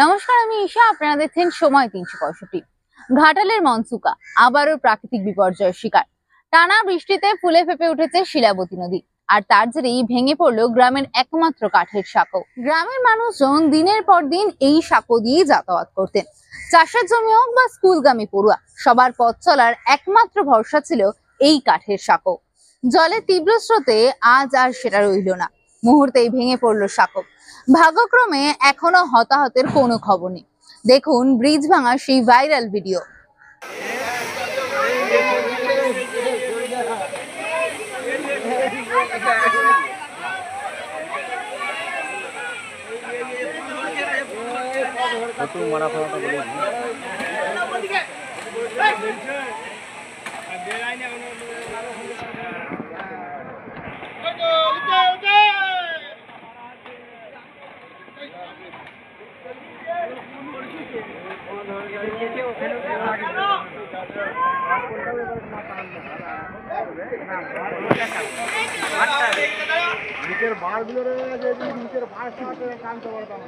নমস্কার, আমি ঈশা। আপনারা দেখছেন সময় ৩৬৫। ঘাটালের মনসুকা আবারও প্রাকৃতিক বিপর্যয়ের শিকার। টানা বৃষ্টিতে ফুলে ফেপে উঠেছে শিলাবতী নদী, আর তার জেরেই ভেঙে পড়লো গ্রামের একমাত্র কাঠের সাঁকো। গ্রামের মানুষজন দিনের পর দিন এই সাঁকো দিয়ে যাতায়াত করতেন। চাষের জমি হোক বা স্কুলগামী পড়ুয়া, সবার পথ চলার একমাত্র ভরসা ছিল এই কাঠের সাঁকো। জলের তীব্র স্রোতে আজ আর সেটা রইল না, মুহূর্তেই ভেঙে পড়লো সাঁকো। ভাগ্যক্রমে এখনো হতাহতের কোনো খবর নেই। দেখুন ব্রিজ ভাঙার সেই ভাইরাল ভিডিও। নিচের বারগুলো নিচের বার টানতে পারতাম।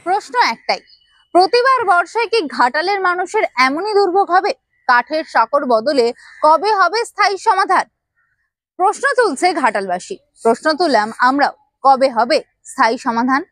প্রশ্ন একটাই, প্রতিবার বর্ষায় কি ঘাটালের মানুষের এমনই দুর্ভোগ হবে? কাঠের সাঁকোর বদলে কবে হবে স্থায়ী সমাধান? প্রশ্ন তুলছে ঘাটালবাসী, প্রশ্ন তুললাম আমরাও, কবে হবে স্থায়ী সমাধান?